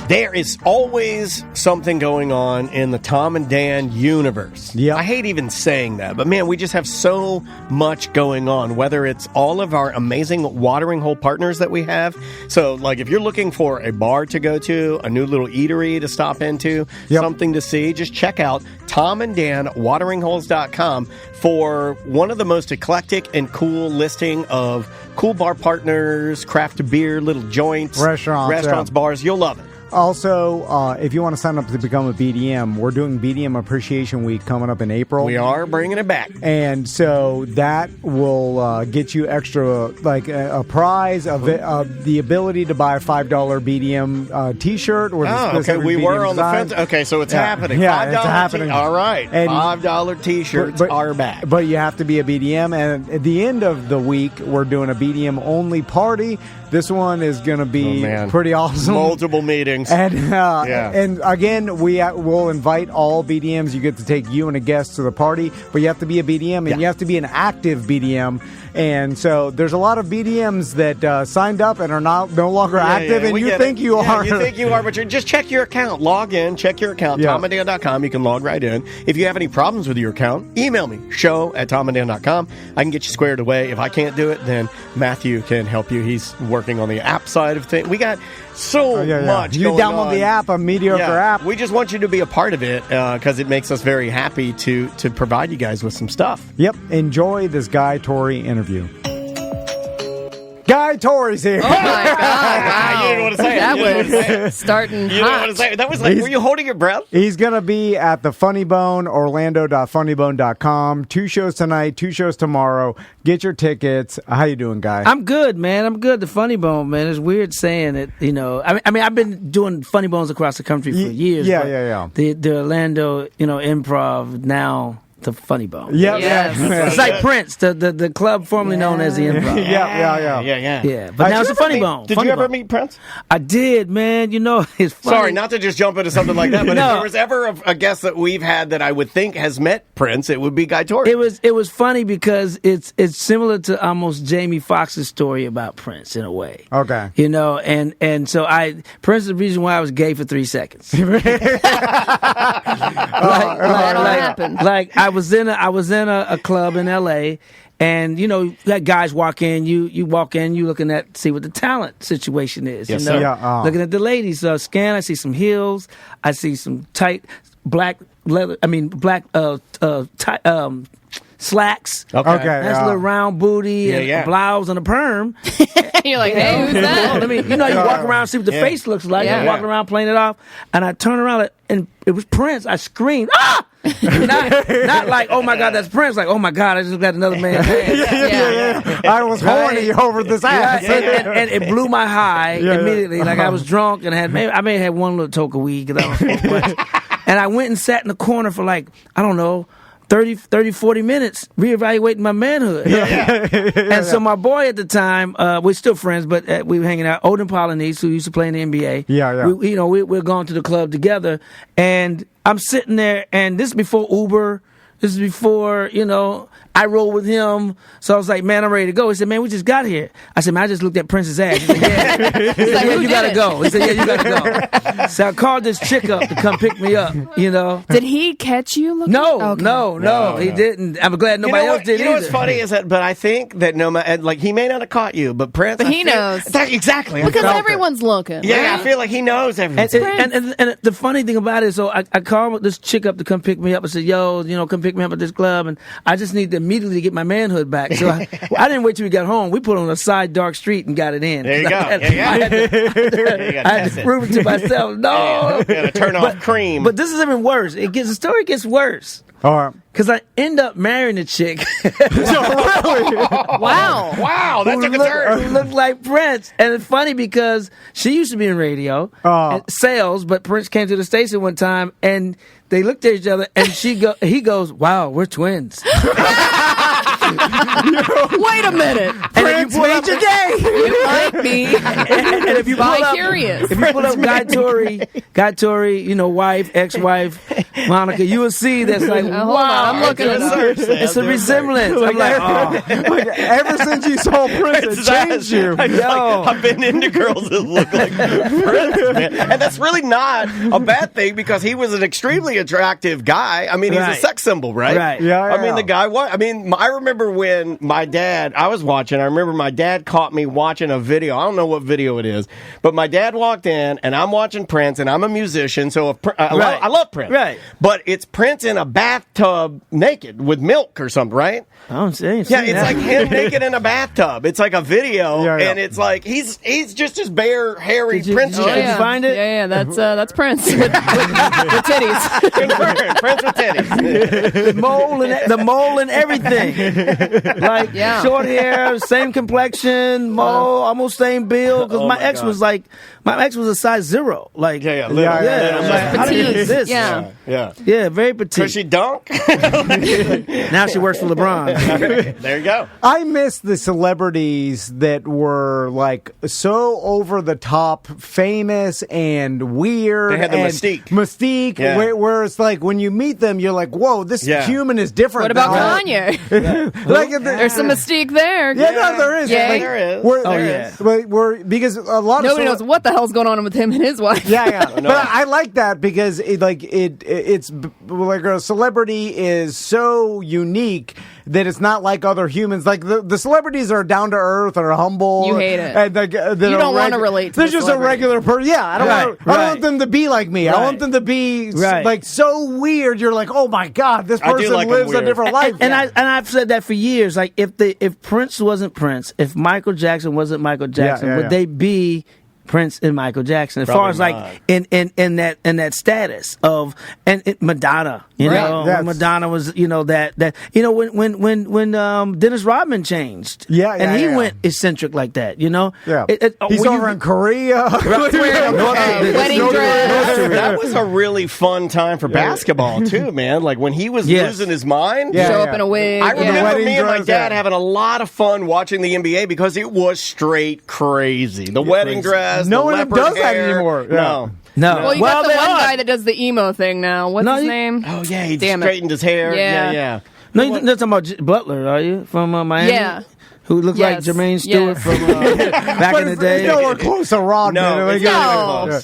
There is always something going on in the Tom and Dan universe. Yeah. I hate even saying that, but man, we just have so much going on, whether it's all of our amazing watering hole partners that we have. So, like, if you're looking for a bar to go to, a new little eatery to stop into, something to see, just check out TomandDanWateringHoles.com for one of the most eclectic and cool listing of cool bar partners, craft beer, little joints, restaurants, bars. You'll love it. Also, if you want to sign up to become a BDM, we're doing BDM Appreciation Week coming up in April. We are bringing it back. And so that will get you extra, like a prize of the ability to buy a $5 BDM T-shirt. Or okay. We BDM were on design. the fence. Okay, so it's happening. Yeah, $5 it's happening. All right. And $5 T-shirts are back. But you have to be a BDM. And at the end of the week, we're doing a BDM-only party. This one is going to be pretty awesome. Multiple meetings. And again, we'll invite all BDMs. You get to take you and a guest to the party, but you have to be a BDM, and you have to be an active BDM. And so there's a lot of BDMs that signed up and are no longer active, and you think you are. You think you are, but just check your account. Log in, check your account, TomandDan.com. You can log right in. If you have any problems with your account, email me, show@TomandDan.com. I can get you squared away. If I can't do it, then Matthew can help you. He's working on the app side of things. We got so much You going download on. the app, a mediocre app. We just want you to be a part of it because it makes us very happy to provide you guys with some stuff. Yep. Enjoy this Guy Torry interview. Guy Torry's here. Oh, my God. Wow. You didn't want to say it. That was starting You didn't hot. want to say it. That was like, were you holding your breath? He's going to be at the Funny Bone, Orlando.funnybone.com. 2 shows tonight, 2 shows tomorrow. Get your tickets. How you doing, Guy? I'm good, man. I'm good. The Funny Bone, man. It's weird saying it, you know. I mean, I've been doing Funny Bones across the country for years. Yeah. The Orlando, Improv now. The Funny Bone. Yes. It's like Prince, the club formerly known as the Improv. Yeah. But now it's the Funny Bone. Did you ever meet Prince? I did, man. It's funny. Sorry, not to just jump into something like that, but No. if there was ever a guest that we've had that I would think has met Prince, it would be Guy Torry. It was funny because it's similar to almost Jamie Foxx's story about Prince in a way. Okay. And so Prince is the reason why I was gay for 3 seconds. I was in a club in L.A. and that guys walk in, you walk in, you looking at see what the talent situation is. Yes, sir. Yeah, looking at the ladies scan, I see some heels, I see some tight black leather. I mean black tight, slacks. Okay. That's a little round booty and a blouse and a perm. You're like, hey, who's that? I mean, you walk around and see what the face looks like. Yeah. You're walking around playing it off, and I turn around and it was Prince. I screamed, ah! not like, oh my God, that's Prince. Like, oh my God, I just got another man's ass. I was horny over this ass. And it blew my high immediately. Like I was drunk and I may have had one little toke of weed because I don't smoke much. And I went and sat in the corner for like, I don't know, 30, 40 minutes reevaluating my manhood. And so my boy at the time, we're still friends, but we were hanging out, Odin Polynice, who used to play in the NBA. We're going to the club together, and I'm sitting there, and this is before Uber. This is before, I roll with him. So I was like, man, I'm ready to go. He said, man, we just got here. I said, man, I just looked at Prince's ass. He said, yeah. He said, yeah, you got to go. He said, yeah, you got to go. So I called this chick up to come pick me up, Did he catch you looking? No, he didn't. I'm glad nobody else did either. What's funny is that, but I think that he may not have caught you, but Prince. But he knows. Exactly. Because everyone's looking. Yeah, right? I feel like he knows everything. And the funny thing about it is, so I called this chick up to come pick me up. I said, yo, come pick me up at this club. And I just need to immediately get my manhood back. So I didn't wait till we got home. We put on a side dark street and got it in. There you go. I had to prove it to myself. No. You gotta turn off cream. But this is even worse. The story gets worse. All right. Because I end up marrying a chick. Wow, that's a concern. Who looked like Prince. And it's funny because she used to be in radio, and sales, but Prince came to the station one time, and they looked at each other, and he goes, wow, we're twins. Wait a minute. Prince Major Gay. You might be And if you bi-curious. If you pull up Guy Torry, you know, wife, ex-wife, Monica, you will see that's like, Hold wow. on, I'm looking at search. It's a resemblance. I'm like, oh. Like, ever since you saw Prince, it changed you. I've been into girls that look like Prince, man. And that's really not a bad thing because he was an extremely attractive guy. I mean, he's a sex symbol, right? Right. Yeah, I mean, the guy was. I mean, I remember when my dad, I remember my dad caught me watching a video. I don't know what video it is, but my dad walked in and I'm watching Prince and I'm a musician, so I love Prince. Right. But it's Prince in a bathtub naked with milk or something, right? I don't see. Yeah, it's like him naked in a bathtub. It's like a video, and it's like he's just as bare, hairy Prince. Did you find it? Yeah, that's Prince with titties. Prince with titties. The mole and everything. Like short hair, same complexion, mole, almost same build. Because my ex was a size 0. Like Yeah. I'm like, how did you exist? Yeah. Very petite. Could she dunk? Now she works for LeBron. There you go. I miss the celebrities that were like so over the top, famous and weird. They had the and mystique. Yeah. Where it's like when you meet them, you're like, whoa, this human is different. What about now. Kanye? Like, There's some mystique there. Yeah, no, there is. Yeah. Like, There is. Because a lot Nobody of knows what the hell's going on with him and his wife. Yeah. But I like that because it's like a celebrity is so unique that it's not like other humans. Like the celebrities are down to earth or humble. You hate it. And You don't want to relate to they're the just celebrity. a regular person. Yeah, I don't want them to be like me. I want them to be like so weird. You're like, oh my god, this person lives a different life. And I've said that for years. Like if Prince wasn't Prince, if Michael Jackson wasn't Michael Jackson, would they be Prince and Michael Jackson, as far as like in that status of Madonna, you know, Madonna was, you know, that you know when Dennis Rodman changed, and he went eccentric like that, you know, he's over in Korea, wedding dress. That was a really fun time for basketball too, man. Like when he was losing his mind, show up in a wig. I remember me and my dad having a lot of fun watching the NBA because it was straight crazy. The wedding dress. No one does that anymore. No. Well, you got the one guy that does the emo thing now. What's his name? Oh, yeah, he straightened his hair. Yeah. No, you're not talking about Butler, are you? From Miami? Yeah. Who looked like Jermaine Stewart from back in the day. Nowhere close to Rodman.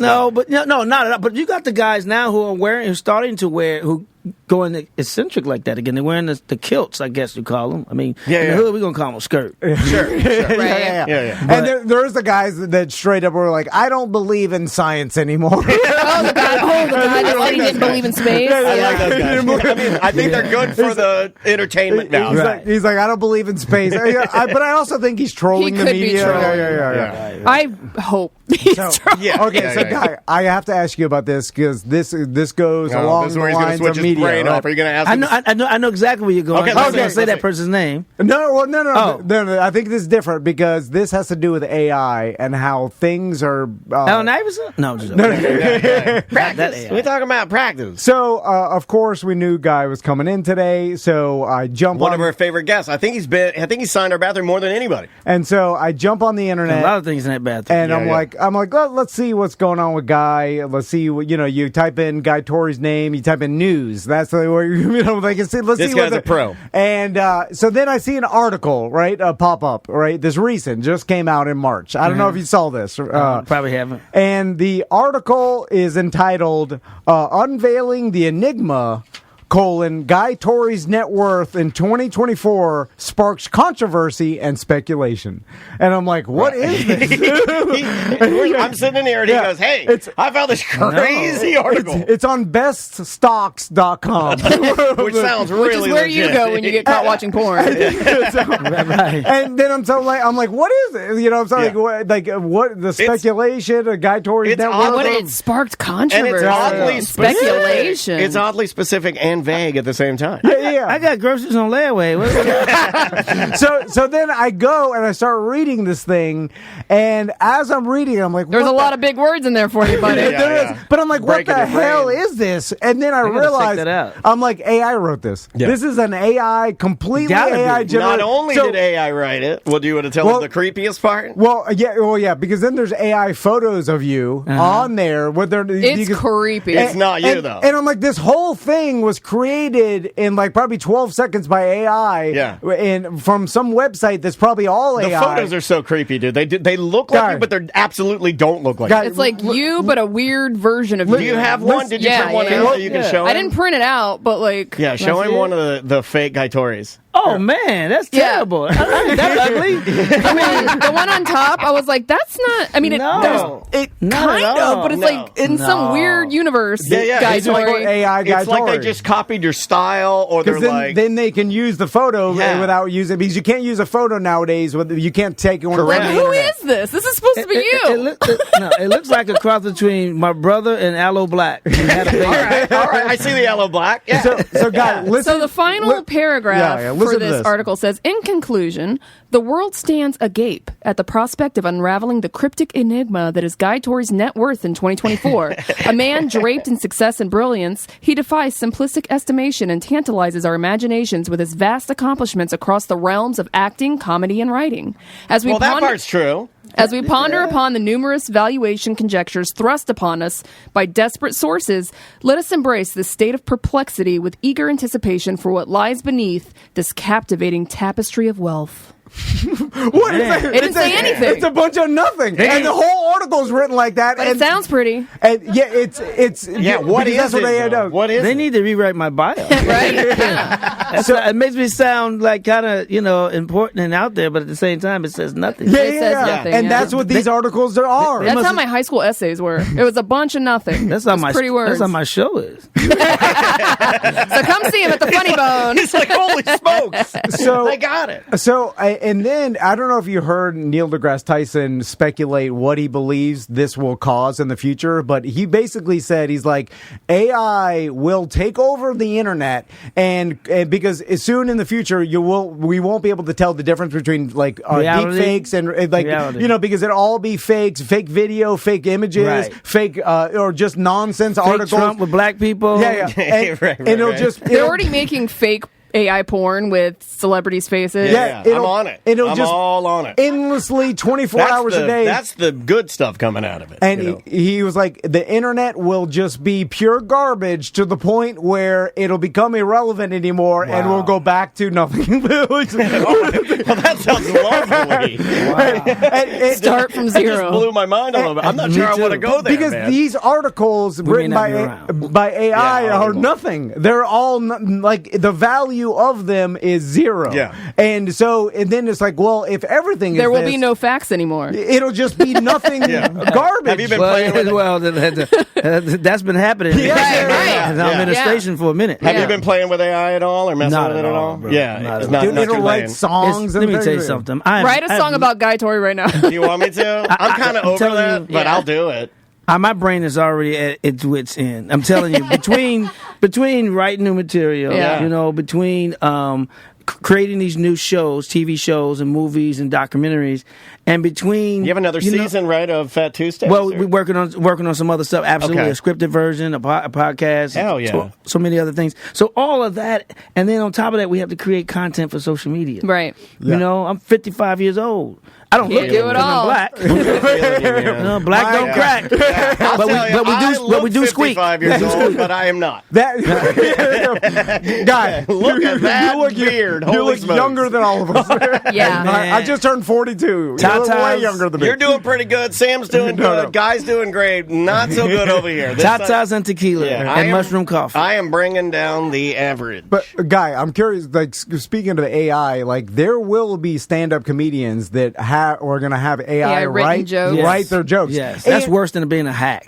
No, but not at all. But you got the guys now who's starting to wear, who going eccentric like that again. They're wearing the kilts, I guess you call them. I mean, in the hood, we're going to call them a skirt. Sure. Right. Yeah. And there's the guys that straight up were like, I don't believe in science anymore. The guy that said he didn't believe in space. I like those guys. I mean, I think they're good for the entertainment now. He's like, I don't believe in space. But I also think he's trolling the media. Yeah. I hope he's trolling. Okay, so Guy, I have to ask you about this because this goes along the lines of media. Brain off. Are you going to ask him? I know exactly where you're going. Okay, I was going to say that person's name. No. I think this is different because this has to do with AI and how things are. Allen Iverson? No. Practice. We're talking about practice. So, of course, we knew Guy was coming in today. So I jump one of our favorite guests. I think he's signed our bathroom more than anybody. And so I jump on the internet. A lot of things in that bathroom. And I'm like, let's see what's going on with Guy. Let's see. You type in Guy Torry's name. You type in news. That's the way they can see. Let's this see. This guy's a pro. And so then I see an article, right, pop up, right. This recent just came out in March. I don't know if you saw this. Probably haven't. And the article is entitled "Unveiling the Enigma." Guy Torry's net worth in 2024 sparks controversy and speculation. And I'm like, what is this? I'm sitting in here and he goes, hey, I found this crazy article. It's on beststocks.com. Which sounds really Which is where legit. you go when you get caught watching porn. And then I'm like, what is it? You know, I'm what the speculation of Guy Torry's net worth? It sparked controversy. And it's oddly speculation. It's oddly specific and and vague at the same time. Yeah. I got groceries on layaway. So then I go and I start reading this thing, and as I'm reading, I'm like, There's a lot of big words in there for you, buddy. Yeah. But I'm like, Breaking what the your brain. hell is this? And then I gotta check realized, that out. I'm like, AI wrote this. Yeah. This is an AI, completely Gotta be. AI generated. Not only did AI write it, well, do you want to tell them the creepiest part? Well, yeah, because then there's AI photos of you on there. It's creepy. It's not you, though. And I'm like, this whole thing was created in like probably 12 seconds by AI. Yeah. And from some website that's probably all The AI. photos are so creepy, dude. They look like Guy. you, but they absolutely don't look like Guy, you. It's like you, but a weird version of you. Do you have one? Did you Yeah, print one yeah. out that you can show him? I didn't print it out, but like... Yeah, show him one of the fake Guy Torrys. Oh man, that's Yeah. terrible. That's ugly. I mean, the one on top, I was like, that's not... I mean, No. it Not kind at all. of, but it's No. like in some weird universe. Yeah. Guy It's like Torry. AI Guy It's like they Torry. just copied your style, or they're Because then they can use the photo Yeah. without using, because you can't use a photo nowadays. You can't take one. Like, Correct. who is this? This is supposed to be you. It looks like a cross between my brother and Aloe Black. He had a baby. all right. I see the yellow black. Yeah. So guy, listen. So the final paragraph listen for to this article says, in conclusion, the world stands agape at the prospect of unraveling the cryptic enigma that is Guy Torry's net worth in 2024. A man draped in success and brilliance, he defies simplistic estimation and tantalizes our imaginations with his vast accomplishments across the realms of acting, comedy, and writing. As we That part's true. As we ponder upon the numerous valuation conjectures thrust upon us by desperate sources, let us embrace this state of perplexity with eager anticipation for what lies beneath this captivating tapestry of wealth. What is that? It didn't say anything. It's a bunch of nothing, and the whole article is written like that. But and it sounds pretty. And yeah, it's What because is that's what it, AI though? does. What is They it? need to rewrite my bio. Right? Yeah. It makes me sound like kind of important and out there, but at the same time, it says nothing. Yeah, It says nothing, and yeah. that's what these articles are. That's how my high school essays were. It was a bunch of nothing. That's how Just my pretty words. That's how my show is. So come see him at the Funny Bone. It's like, holy smokes. So They got it. And then I don't know if you heard Neil deGrasse Tyson speculate what he believes this will cause in the future, but he basically said he's like, AI will take over the internet, and because as soon in the future we won't be able to tell the difference between like deep fakes and like Reality. because it'll all be fakes, fake video, fake images, Right. fake or just nonsense Fake articles. Trump with black people. Yeah. And it'll just They're already making fake AI porn with celebrities' faces. Yeah, I'm on it. It'll I'm just all on it. endlessly 24 hours a day. That's the good stuff coming out of it. And he was like, the internet will just be pure garbage to the point where it'll become irrelevant anymore and we'll go back to nothing. Well, that sounds lovely. Start from That just zero. blew my mind a little bit. I'm not sure I want to go there, because man. these articles may written not be around. by AI Yeah, are nothing. They're all like the value of them is zero. Yeah. And then it's like, well, if everything There is will this, be no facts anymore. it'll just be nothing garbage. Have you been playing with it? Well, that's been happening. Yeah, right. In our Yeah. administration for a minute. Have Yeah. you been playing with AI at all or messing Not with it at at all, all? bro. Yeah, Not it's at not, Dude, not it'll your write lane. songs. Let me and tell you things. something. Write a song about Guy Torry right now. Do you want me to? I'm kind of over telling that, you. but Yeah. I'll do it. My brain is already at its wit's end. I'm telling you, between writing new material, Yeah. between creating these new shows, TV shows and movies and documentaries, and between You have another season, right, of Fat Tuesdays? Well, or- we're working on some other stuff. Absolutely, Okay. a scripted version, a podcast. Hell yeah. So many other things. So all of that, and then on top of that, we have to create content for social media. Right. You know, I'm 55 years old. I don't Can't look do it it because I'm all. black. Yeah. Black don't crack. I'll But we- tell you, but we do- I but look we do squeak. 55 years old, but I am not. That guy, Look at that you look, beard. You Holy look smokes. younger than all of us. Yeah. I just turned 42. You look way Tatas. younger than me. You're doing pretty good. Sam's doing good. No. Guy's doing great. Not so good over here. This Tatas and tequila Yeah, I and am- mushroom coffee. I am bringing down the average. But Guy, I'm curious. Like speaking of the AI, like there will be stand-up comedians that are going to have AI written write jokes. write their jokes. Yes, that's And- worse than being a hack.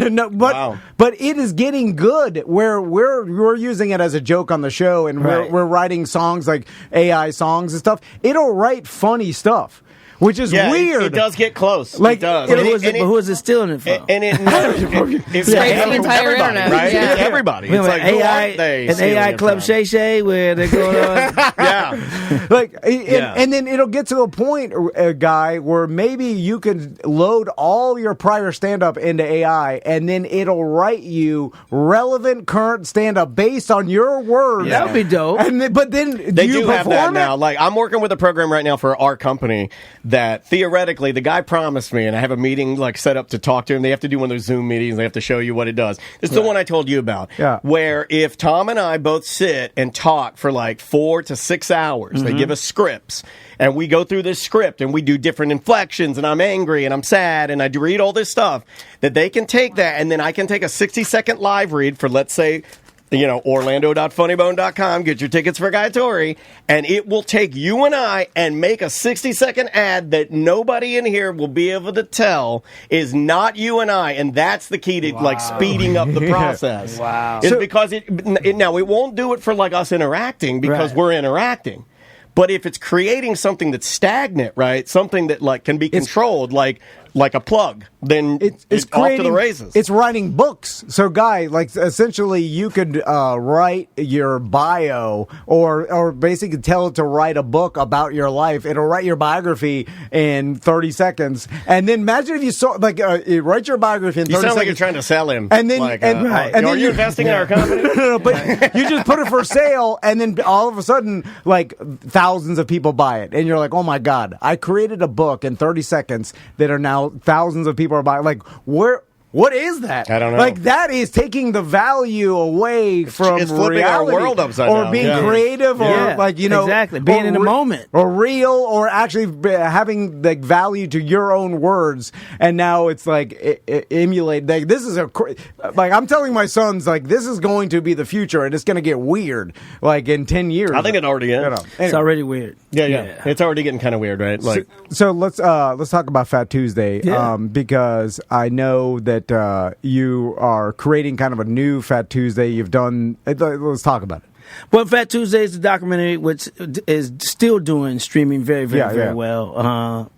no, but Wow. but it is getting good where we're using it as a joke on the show, and Right. we're writing songs like AI songs and stuff. It'll write funny stuff. which is weird. It does get close. Like, it does. Who is it stealing it from? It's the entire internet, right? yeah. It's everybody. It's like an AI Club Shay Shay where they're going on. And then it'll get to the point, Guy, where maybe you can load all your prior stand-up into AI, and then it'll write you relevant current stand-up based on your words. That would be dope. But then they do you have that it? now. Like, I'm working with a program right now for our company that theoretically the guy promised me, and I have a meeting like set up to talk to him. They have to do one of those Zoom meetings. They have to show you what it does. It's the one I told you about. Yeah. Where if Tom and I both sit and talk for like 4 to 6 hours, they give us scripts, and we go through this script and we do different inflections, and I'm angry and I'm sad and I do read all this stuff, that they can take that, and then I can take a 60-second live read for, let's say, Orlando.funnybone.com, get your tickets for Guy Torry, and it will take you and I and make a 60-second ad that nobody in here will be able to tell is not you and I, and that's the key to like speeding up the process. Wow. Is because now it won't do it for like us interacting because we're interacting. But if it's creating something that's stagnant, right, something that like can be controlled, like a plug, then it's off to the races. It's writing books. So, Guy, like essentially, you could write your bio, or basically tell it to write a book about your life. It'll write your biography in 30 seconds, and then imagine if you saw write your biography in 30 seconds. You sound like you're trying to sell him. And then, are you investing in our company? No, but you just put it for sale, and then all of a sudden, like thousands of people buy it, and you're like, oh my god, I created a book in 30 seconds that are now thousands of people are buying. Like, what is that? I don't know. Like, that is taking the value away from it's flipping reality, our world upside or down. being creative, or exactly being in the moment, or real, or actually having like value to your own words. And now it's like emulate. Like, this is like I'm telling my sons, like, this is going to be the future, and it's going to get weird. Like in 10 years, I think it already is. Anyway. It's already weird. Yeah. It's already getting kind of weird, right? Like, so let's talk about Fat Tuesday, because I know that you are creating kind of a new Fat Tuesday. You've done. Let's talk about it. Well, Fat Tuesday is a documentary which is still doing streaming very well.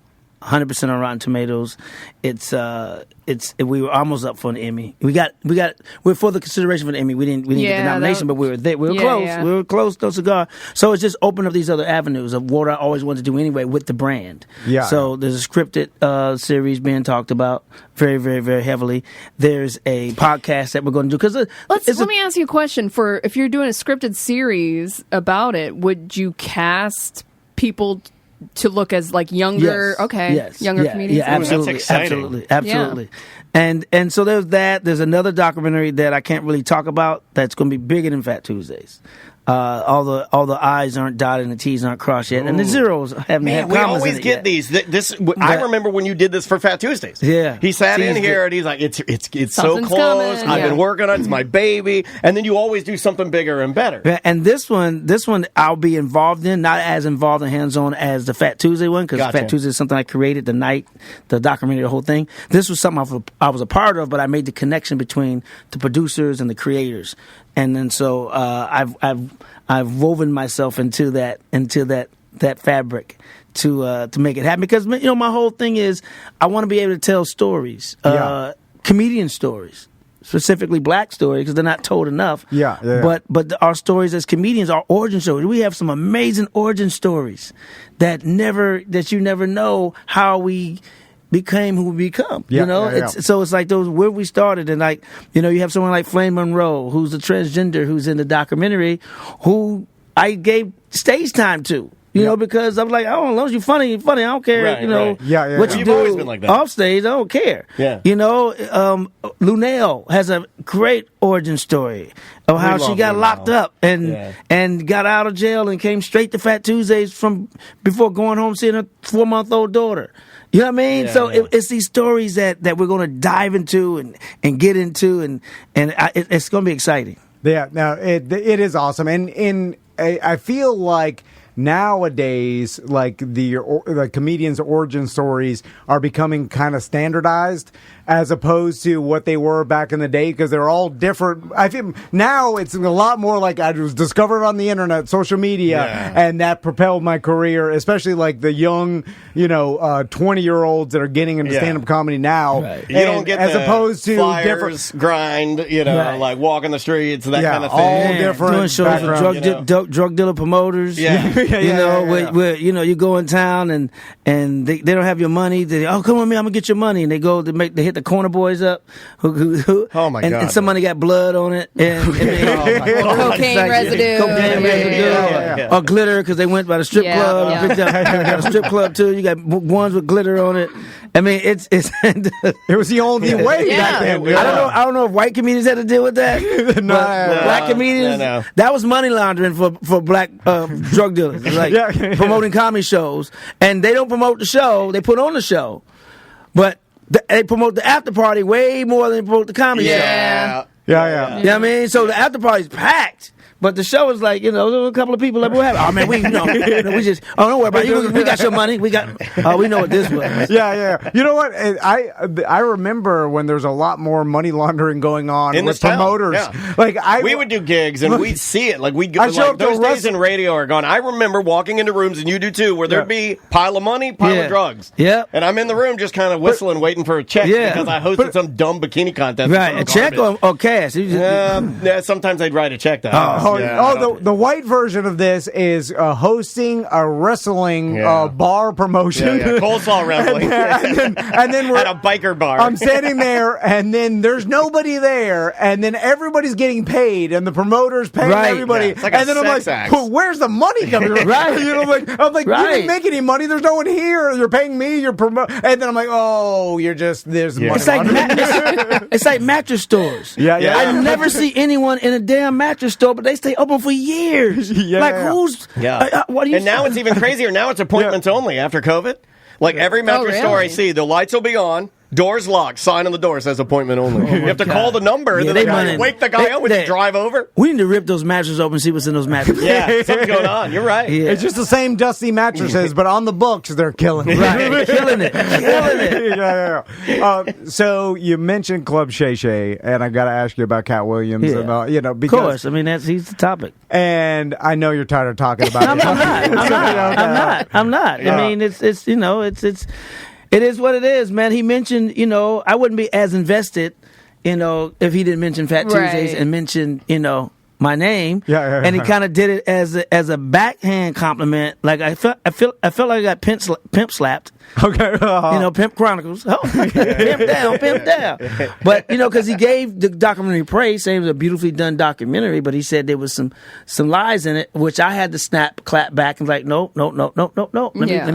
100% on Rotten Tomatoes. We were almost up for an Emmy. We're for the consideration for an Emmy. We didn't get the nomination, but we were there. We were close. Yeah. We were close, no cigar. So it's just opened up these other avenues of what I always wanted to do anyway with the brand. Yeah. So there's a scripted series being talked about very, very, very heavily. There's a podcast that we're going to do let me ask you a question. For if you're doing a scripted series about it, would you cast people to look as like younger, younger comedians? Yeah, absolutely, that's exciting. Absolutely. And so there's that. There's another documentary that I can't really talk about that's going to be bigger than Fat Tuesdays. All the I's aren't dotted and the T's aren't crossed yet, and the zeros haven't had commas. We always in it get yet. these. I remember when you did this for Fat Tuesdays. Yeah, he sat in here and he's like, "It's so close. Coming. I've been working on it. It's my baby." And then you always do something bigger and better. Yeah, and this one I'll be involved in, not as involved and hands-on as the Fat Tuesday one, because Fat Tuesday is something I created the night, the documentary, the whole thing. This was something I was a part of, but I made the connection between the producers and the creators, and then so I've woven myself into that fabric to make it happen, because my whole thing is I want to be able to tell stories, comedian stories, specifically black stories, because they're not told enough. But our stories as comedians, our origin stories, we have some amazing origin stories that you never know how we became who we become. So it's like those where we started, and like you have someone like Flame Monroe, who's a transgender, who's in the documentary, who I gave stage time to. Because I'm like, I don't know, you're funny. I don't care. What you do always been like that. Off stage, I don't care. Yeah. Lunel has a great origin story of how she got locked up and got out of jail and came straight to Fat Tuesdays from before going home seeing her 4-month-old daughter. You know what I mean? It's these stories that we're going to dive into and get into, and it's going to be exciting. Yeah, no, it is awesome, and I feel like nowadays, like the comedians' origin stories are becoming kind of standardized as opposed to what they were back in the day, because they're all different. I think now it's a lot more like I was discovered on the internet, social media, and that propelled my career, especially like the young, 20-year-olds that are getting into stand-up comedy now. Right. You don't get as opposed to flyers, grind, like walking the streets, that kind of thing. All different doing shows with drug dealer promoters. Where you go in town and they don't have your money. Come with me, I'm gonna get your money, and they hit the corner boys up. Oh my God! And somebody got blood on it, and cocaine residue, or glitter because they went by the strip club and picked up a strip club too. You got ones with glitter on it. I mean, it's it was the only way back then. I don't know if white comedians had to deal with that. Black comedians, that was money laundering for black drug dealers. It's like promoting comedy shows, and they don't promote the show; they put on the show, but they promote the after party way more than they promote the comedy show. Yeah. You know what I mean? So the after party's packed. But the show is like, a couple of people like, what happened? Oh, man, we just, don't worry about it. We got your money. We know what this was. Yeah. You know what? I remember when there's a lot more money laundering going on in with promoters. Yeah. Like we would do gigs and we'd see it. Like we'd go, like those days in radio are gone. I remember walking into rooms, and you do too, where there'd be pile of money, pile of drugs. Yeah. And I'm in the room just kind of whistling, waiting for a check because I hosted some dumb bikini contest. Right. A check or cash? Sometimes they'd write a check though. The white version of this is hosting a wrestling bar promotion. Coleslaw wrestling. and then we're at a biker bar. I'm standing there, and then there's nobody there, and then everybody's getting paid, and the promoter's paying everybody. Yeah, it's like and then I'm like, where's the money coming from? I'm like, you didn't make any money. There's no one here. You're paying me. You're and then I'm like, there's money. It's like mattress stores. I never see anyone in a damn mattress store, but they stay open for years. Who's? What do you? And now it's even crazier. Now it's appointments only after COVID. Like every mattress store I see, the lights will be on. Doors locked. Sign on the door says appointment only. You have to call the number, and then wake the guy up when you drive over. We need to rip those mattresses open and see what's in those mattresses. Something's going on. You're right. Yeah. It's just the same dusty mattresses, but on the books, they're killing it. Right. Killing it. So you mentioned Club Shay Shay, and I got to ask you about Cat Williams. Yeah. And, because, of course. I mean, he's the topic. And I know you're tired of talking about it. I'm not. I mean, it is what it is, man. He mentioned, I wouldn't be as invested, if he didn't mention Fat Tuesdays and mention, my name. And he kind of did it as a backhand compliment. Like I felt like I got pimp slapped. Okay. Pimp Chronicles. Oh, pimp down. But because he gave the documentary praise, saying it was a beautifully done documentary, but he said there was some lies in it, which I had to clap back and like, no. Let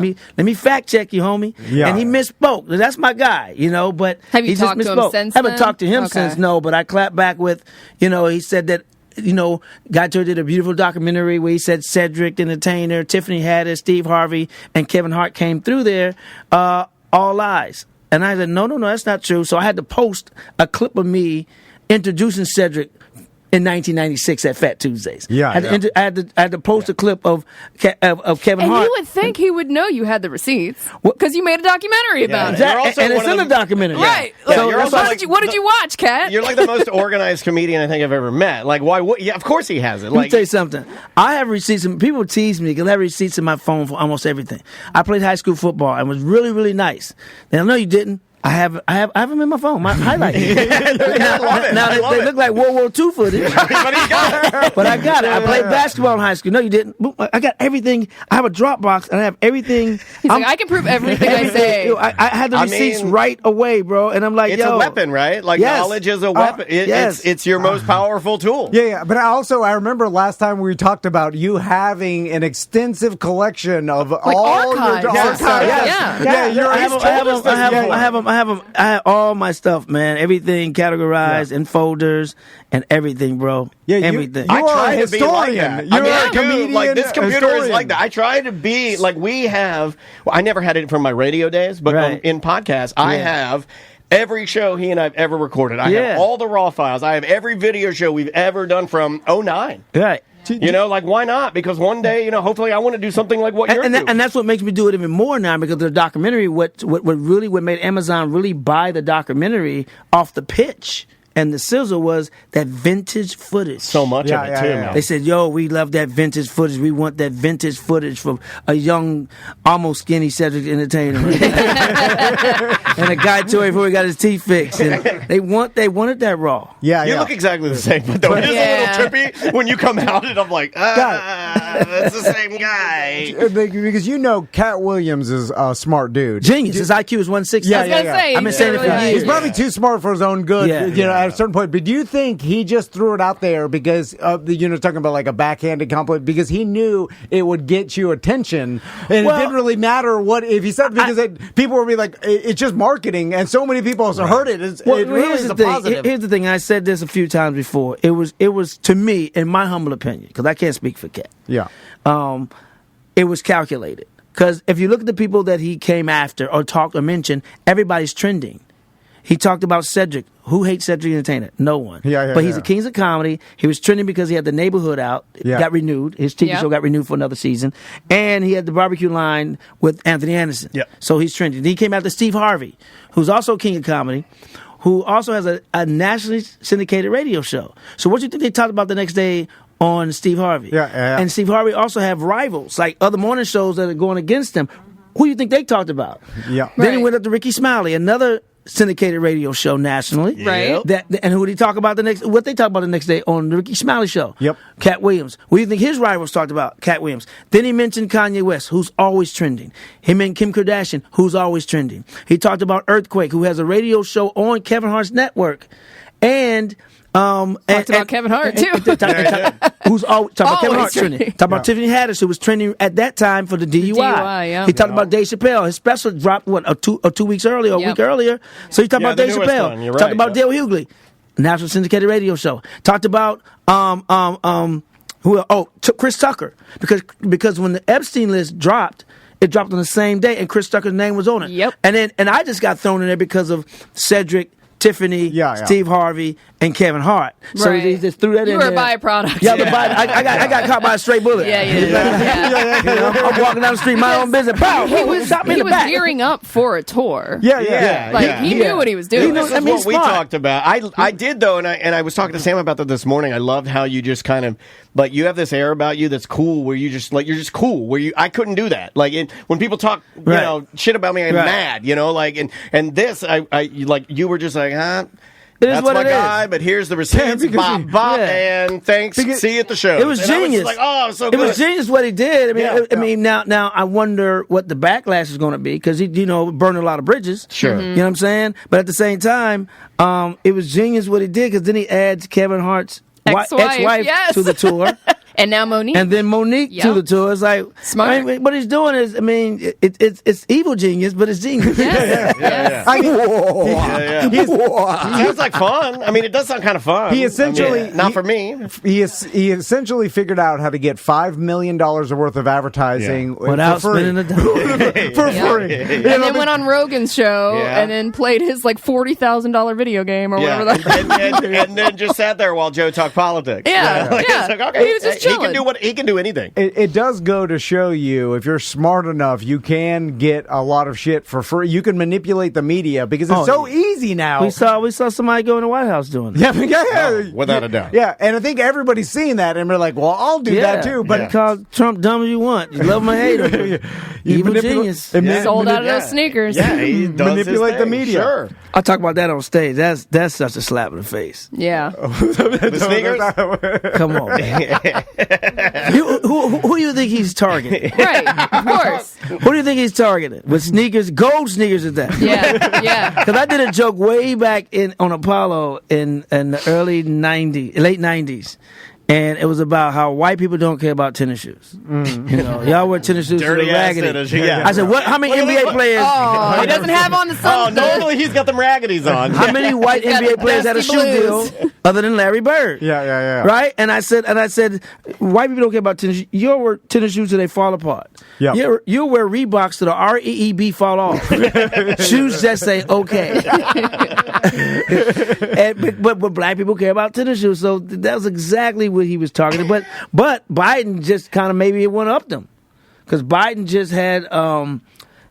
me fact check you, homie. Yeah. And he misspoke. That's my guy, But have you talked to him since? I haven't talked to him since, no. But I clapped back with, he said that. Guy Torry did a beautiful documentary where he said Cedric the Entertainer, Tiffany Haddish, Steve Harvey, and Kevin Hart came through there, all lies. And I said, no, that's not true. So I had to post a clip of me introducing Cedric in 1996 at Fat Tuesdays. I had to post a clip of Kevin Hart. And you would think he would know you had the receipts because you made a documentary about it. And it's in the documentary. Right. What did you watch, Kat? You're like the most organized comedian I think I've ever met. Like, why? Of course he has it. Let me tell you something. I have receipts. People tease me because I have receipts in my phone for almost everything. I played high school football and was really, really nice. Now, I know you didn't. I have them in my phone. My highlights. Now they look like World War II footage. But I got it. I played basketball in high school. No, you didn't. I got everything. I have a Dropbox and I have everything. He's like, I can prove everything I say. I had the receipts right away, bro. And I'm like, it's a weapon, right? Like knowledge is a weapon. It's your most powerful tool. Yeah. But I remember last time we talked about you having an extensive collection of all archives. Your archives. I have all my stuff, man. Everything categorized in folders and everything, bro. Yeah, everything. I try to be like that. You're a comedian. Like this computer is like that. I try to be like we have. Well, I never had it from my radio days, but in podcasts, I have every show he and I've ever recorded. I have all the raw files. I have every video show we've ever done from 2009. Right. You know, like, why not? Because one day, you know, hopefully I want to do something like what you're doing. And that's what makes me do it even more now, because the documentary, what made Amazon really buy the documentary off the pitch and the sizzle was that vintage footage. So much of it, too, man. They said, yo, we love that vintage footage. We want that vintage footage from a young, almost skinny Cedric Entertainer. And a guy Torry before he got his teeth fixed. And they wanted that raw. You look exactly the same, but though it is a little trippy when you come out and I'm like, that's the same guy. Because you know Cat Williams is a smart dude. Genius. His IQ is 160. I was going to say. I've been saying it for years. He's probably too smart for his own good, at a certain point. But do you think he just threw it out there because, talking about like a backhanded compliment, because he knew it would get you attention, and it didn't really matter what, if he said, because people would be like, it's just marketing, and so many people also heard it. It really is a positive. Here's the thing. I said this a few times before. It was to me, in my humble opinion, because I can't speak for Cat. Yeah. It was calculated. Because if you look at the people that he came after or talked or mentioned, everybody's trending. He talked about Cedric. Who hates Cedric Entertainer? No one. But he's the Kings of Comedy. He was trending because he had The Neighborhood out. Got renewed. His TV show got renewed for another season. And he had the barbecue line with Anthony Anderson. So he's trending. Then he came after Steve Harvey, who's also King of Comedy, who also has a nationally syndicated radio show. So what do you think they talked about the next day on Steve Harvey? And Steve Harvey also have rivals, like other morning shows that are going against him. Who do you think they talked about? Then he went up to Ricky Smiley, another syndicated radio show nationally. Right. And who did he talk about what they talked about the next day on the Ricky Smiley show? Cat Williams. What do you think his rivals talked about? Cat Williams. Then he mentioned Kanye West, who's always trending. He mentioned Kim Kardashian, who's always trending. He talked about Earthquake, who has a radio show on Kevin Hart's network. And talked about Kevin Hart too. Who's always talking about Kevin Hart trending. Talk about Tiffany Haddish, who was trending at that time for the DUI. He talked about Dave Chappelle. His special dropped 2 weeks earlier, a week earlier. So he talked about Dave Chappelle. Talked about Dale Hughley, national syndicated radio show. Talked about Chris Tucker, because when the Epstein list dropped, it dropped on the same day, and Chris Tucker's name was on it. And I just got thrown in there because of Cedric, Tiffany, Steve Harvey, and Kevin Hart. So he just threw that in there. You were a byproduct. I got caught by a straight bullet. I'm walking down the street, my own business. Pow! He was gearing up for a tour. He knew what he was doing. This is what we talked about. I did though, and I was talking to Sam about that this morning. I loved how you just kind of, but you have this air about you that's cool, where you just like, you're just cool. Where I couldn't do that. Like when people talk, you know, shit about me, I'm mad. You know, like and this, I like you were just like, huh. That's my guy, but here's the receipts. Bop, and thanks. See you at the show. It was genius. I was like, oh, so good. It was genius what he did. I mean, now I wonder what the backlash is going to be, because he, burned a lot of bridges. Sure, you know what I'm saying. But at the same time, it was genius what he did, because then he adds Kevin Hart's ex-wife to the tour. And now Monique. And then Monique to the tour. It's like, smart. What he's doing is, it's evil genius, but it's genius. Sounds like fun. I mean, it does sound kind of fun. He essentially, not for me. He essentially figured out how to get $5 million worth of advertising without spending a dime. For free. And then went on Rogan's show and then played his like $40,000 video game or whatever that. and then just sat there while Joe talked politics. It's like, okay, he was just chilling. He can do anything. It does go to show you, if you're smart enough, you can get a lot of shit for free. You can manipulate the media because it's so easy now. We saw somebody go in the White House doing that. Without a doubt. Yeah, and I think everybody's seeing that, and we're like, well, I'll do that too. But call Trump dumb as you want. You love him or hate him. Evil genius. Sold out of those sneakers. Yeah, he does manipulate the media. Sure. I talk about that on stage. That's such a slap in the face. Yeah. The sneakers? Come on, man. Who do you think he's targeting? Right, of course. Who do you think he's targeting? With sneakers, gold sneakers at that. Yeah. Because I did a joke way back on Apollo in the late 90s. And it was about how white people don't care about tennis shoes. You know, y'all wear tennis shoes Dirty that are raggedy. tennis, yeah. I said, what? How many NBA players? Oh, he doesn't have on the Oh, sun. normally he's got them raggities on. How many white got NBA the players had a dusty shoe blues. deal other than Larry Bird? Yeah. Right? And I said, white people don't care about tennis shoes. You'll wear tennis shoes till they fall apart. Yeah. You'll wear Reeboks till the REEB fall off. Shoes that say okay. But black people care about tennis shoes, so that was exactly what he was targeting. But Biden just kind of maybe it went up them, because Biden just had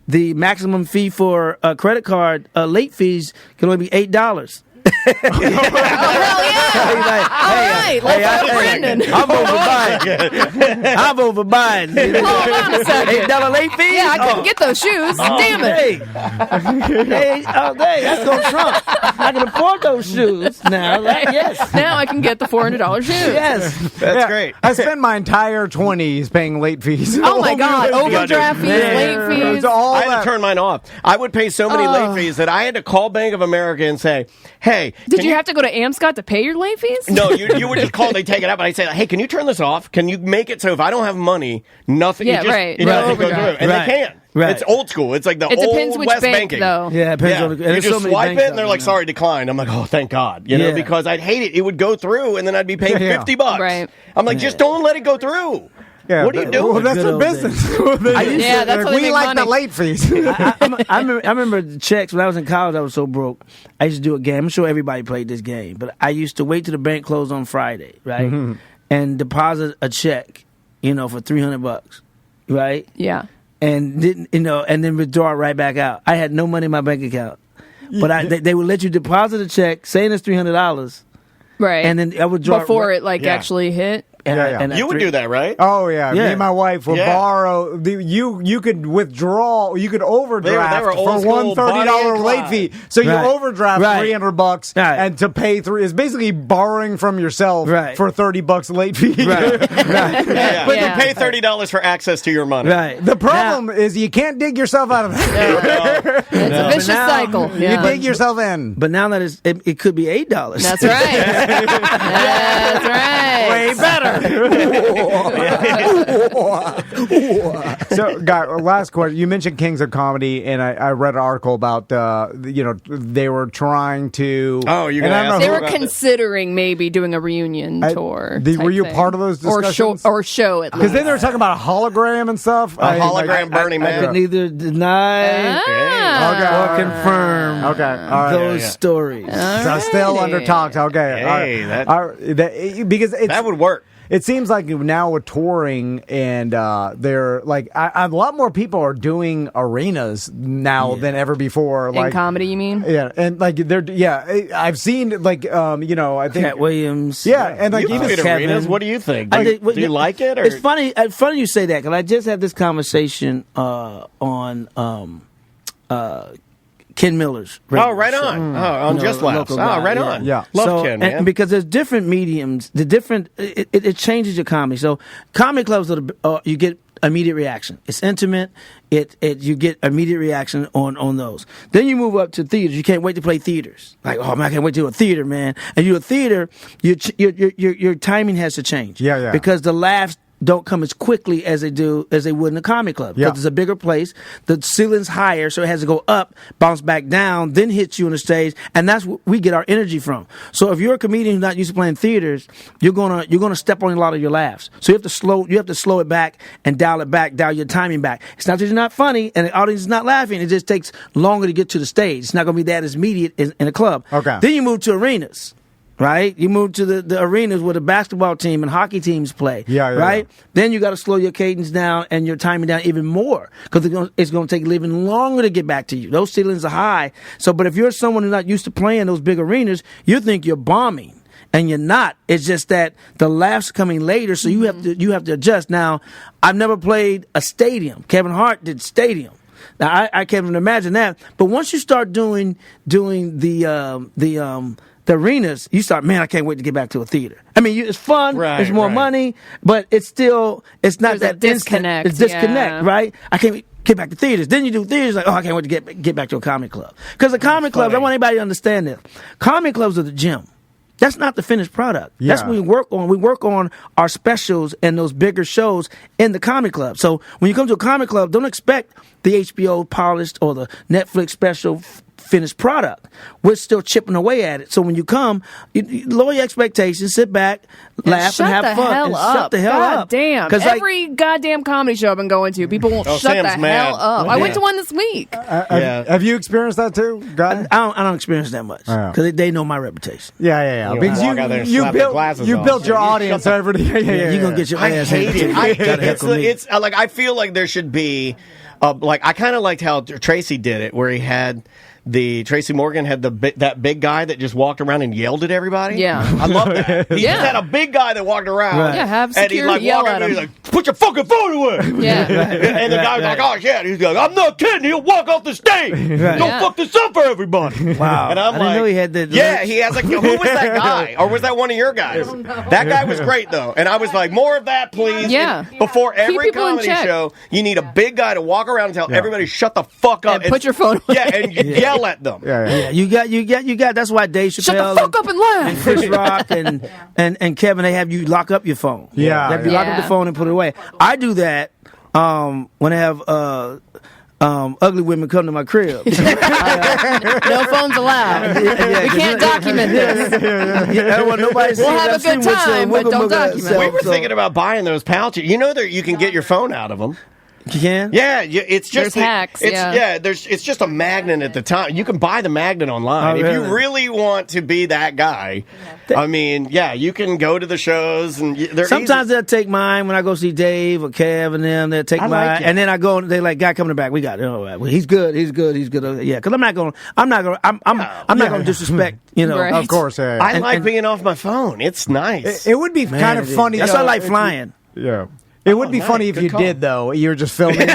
the maximum fee for a credit card late fees can only be $8. Oh, hell yeah. He's like, All right, let's go, Brandon. I'm over Biden. Hold on a second. $8 late fee? Yeah, I couldn't get those shoes. Damn it. That's going Trump. I can afford those shoes now. Yes. Now I can get the $400 shoes. Yes. That's great. I spent my entire 20s paying late fees. Oh my God! Overdraft fees, late fees. It's all I had that. to turn mine off. I would pay so many late fees that I had to call Bank of America and say, "Hey, Did you have to go to Amscott to pay your late fees? No, you would just call. They take it out, but I'd say, "Hey, can you turn this off? Can you make it so if I don't have money, nothing? Yeah, you just, right. It No doesn't go through, overdraft. and Right. they can. Right. It's old school. It's like the It depends old which West bank, banking. though. Yeah, it depends on the. You there's just so many swipe banks it, out and they're there like, now. "Sorry, declined." I'm like, "Oh, thank God," you know, Yeah. because I'd hate it. It would go through, and then I'd be paying Yeah. $50. Right. I'm like, just don't let it go through. Yeah, What are you doing? Well, that's Good their old business. Yeah, that's how they we make like money. the late fees. I remember the checks when I was in college. I was so broke. I used to do a game. I'm sure everybody played this game, but I used to wait till the bank closed on Friday, right, and deposit a check, for $300, right, Yeah. and didn't, and then withdraw it right back out. I had no money in my bank account, but they would let you deposit a check saying it's $300, Right. and then I would draw before it. it actually hit. And Yeah, I- yeah. and I You would do that, right? Oh yeah. Yeah. Me and my wife would Yeah. borrow. You could withdraw. You could overdraft They were old for school $130 Bonnie and late Clyde. fee. So you Right. overdraft Right. $300 Right. and to pay is basically borrowing from yourself Right. for $30 late fee. Right, right, Yeah. But Yeah. you pay $30 for access to your money. right. The problem is you can't dig yourself out of that. It's a vicious Now- cycle. You Yeah. dig yourself in. But now that it could be $8. That's right. That's right. Way better. So, guy, last question. You mentioned Kings of Comedy, and I read an article about, they were trying to. Oh, you're and gonna I don't know ask They who- were about that. considering maybe doing a reunion tour. were type you thing. part of those discussions? Or show at Because least. then they were talking about a hologram and stuff. A hologram Burning I Man. could neither deny Ah. or confirm Okay, all right. those yeah. stories. So still under talks. Okay, Hey, because it's, That would work. It seems like now with touring and they're like a lot more people are doing arenas now than ever before. In Like comedy, you mean? yeah, and like I've seen like I think Cat Williams. yeah, and like You even played Kevin. arenas. What do you think? I Like, did- do you like it? Or? It's funny. Funny you say that because I just had this conversation on Ken Miller's. radio Oh, right show. on. Oh, on You know, Just Laughs. local Oh, guy, right on. Yeah. Love So, Ken, and man. because there's different mediums, it changes your comedy. So comedy clubs you get immediate reaction. It's intimate. You get immediate reaction on those. Then you move up to theaters. You can't wait to play theaters. Like, oh man, I can't wait to do a theater, man. And you a theater, your timing has to change. Yeah. Because the laughs don't come as quickly as they would in a comedy club. Yeah. Because it's a bigger place. The ceiling's higher, so it has to go up, bounce back down, then hit you on the stage, and that's where we get our energy from. So if you're a comedian who's not used to playing theaters, you're gonna step on a lot of your laughs. So you have to slow it back and dial your timing back. It's not that you're not funny and the audience is not laughing. It just takes longer to get to the stage. It's not gonna be that as immediate in a club. Okay. Then you move to arenas. Right? You move to the arenas where the basketball team and hockey teams play. Yeah, right? yeah. Then you got to slow your cadence down and your timing down even more because it's going to take even longer to get back to you. Those ceilings are high. So, but if you're someone who's not used to playing those big arenas, you think you're bombing. And you're not. It's just that the laughs coming later, so you have to adjust. Now, I've never played a stadium. Kevin Hart did stadium. Now, I can't even imagine that. But once you start doing the arenas, you start, man, I can't wait to get back to a theater. I mean, it's fun, Right, it's more right. money, but it's still, it's not There's a that instant. disconnect, It's disconnect, yeah. right? I can't get back to theaters. Then you do theaters, like, oh, I can't wait to get back to a comedy club. Because the comedy clubs, I want anybody to understand this. Comedy clubs are the gym. That's not the finished product. Yeah. That's what we work on. We work on our specials and those bigger shows in the comedy club. So when you come to a comedy club, don't expect the HBO polished or the Netflix special finished product. We're still chipping away at it. So when you come, you lower your expectations, sit back, laugh, and have fun. Shut the hell up. Damn. Every goddamn comedy show I've been going to, people won't shut Sam's the hell up. I went to one this week. Have you experienced that too, Guy? I don't experience that much because they know my reputation. Yeah. Because you built your audience over the. You're gonna get your ass handed. It's like I feel like there should be, like I kind of liked how Tracy did it, where he had. Tracy Morgan had that big guy that just walked around and yelled at everybody. Yeah. I love that. He just had a big guy that walked around. Right. Yeah, have security and he'd yell walk at up him. and he's like, put your fucking phone away. Yeah. And the guy was like, oh shit. He's like, I'm not kidding. He'll walk off the stage. Don't fuck this up for everybody. Wow. And I'm I didn't know he had that. Yeah, he has like, who was that guy? Or was that one of your guys? That guy was great though. And I was like, more of that, please. Yeah. And before every comedy show, you need a big guy to walk around and tell everybody shut the fuck up. And put your phone away. Yeah, and yell at them. Yeah, you got. That's why Dave Chappelle Shut the fuck up and laugh. and Chris Rock and Kevin, they have you lock up your phone. Yeah, they have you lock up the phone and put it away. I do that when I have ugly women come to my crib. No phones allowed. We can't document this. I don't want nobody. We'll have a good time, but don't document. We were thinking about buying those pouches. You know that you can get your phone out of them. You can? Yeah, it's just there's hacks. It's just a magnet at the time. You can buy the magnet online if you really want to be that guy. I mean, you can go to the shows and sometimes they'll take mine when I go see Dave or Kev and them. They'll take mine, and then I go and they like, guy coming back. We got it. All right. Well, he's good. Yeah, because I'm not gonna disrespect. You know, right. Of course. I like being off my phone. It's nice. It would be kind of funny. That's why I like flying. Yeah. It would be funny if you did, though. You're just filming. You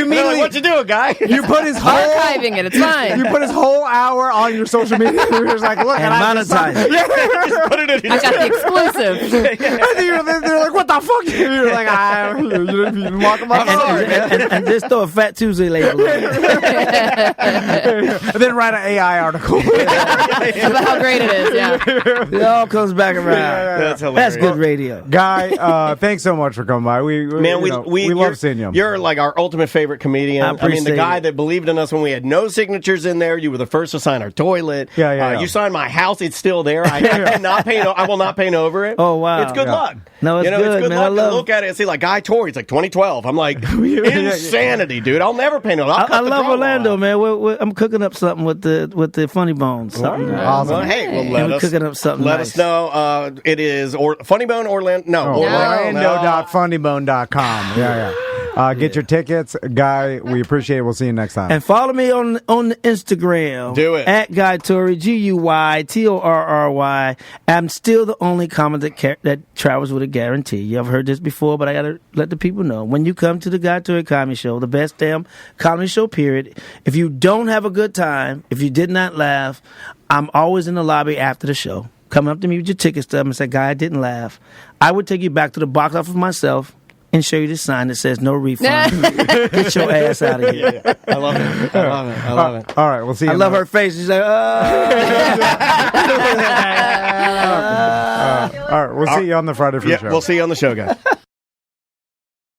mean what you doing, guy? You put his whole archiving it. It's fine. You put his whole hour on your social media. You're just like, look, and monetize. Just put it in. I got the exclusive. They're like, what the fuck? You're like, you didn't walk them off. And just throw a Fat Tuesday label on it. And then write an AI article about how great it is. Yeah, it all comes back around. That's good radio, Guy. Thanks so much for coming by. We love seeing you. You're like our ultimate favorite comedian. I mean, the guy that believed in us when we had no signatures in there. You were the first to sign our toilet. Yeah. You signed my house. It's still there. I will not paint over it. Oh wow, it's good luck. No, it's good, it's good man. luck to look at it and see like Guy Torry. It's like 2012. I'm like insanity, dude. I'll never paint over. I love Orlando, man. I'm cooking up something with the funny bones. Awesome. Well, hey, let us cooking up something. Let us know. It is Funny Bone Orlando. No, Orlando.funnybone.com. Yeah. Get your tickets, Guy. We appreciate it. We'll see you next time. And follow me on the Instagram. Do it at Guy Torry, GUYTORRY. I'm still the only comic that travels with a guarantee. You've heard this before, but I gotta let the people know. When you come to the Guy Torry Comedy Show, the best damn comedy show, period. If you don't have a good time, if you did not laugh, I'm always in the lobby after the show. Come up to me with your ticket stub and say, Guy, I didn't laugh. I would take you back to the box office myself and show you the sign that says no refund. Get your ass out of here. Yeah. I love it. All right, we'll see you. I love her face. She's like, all right, we'll see you on the Friday Free Show. We'll see you on the show, guys.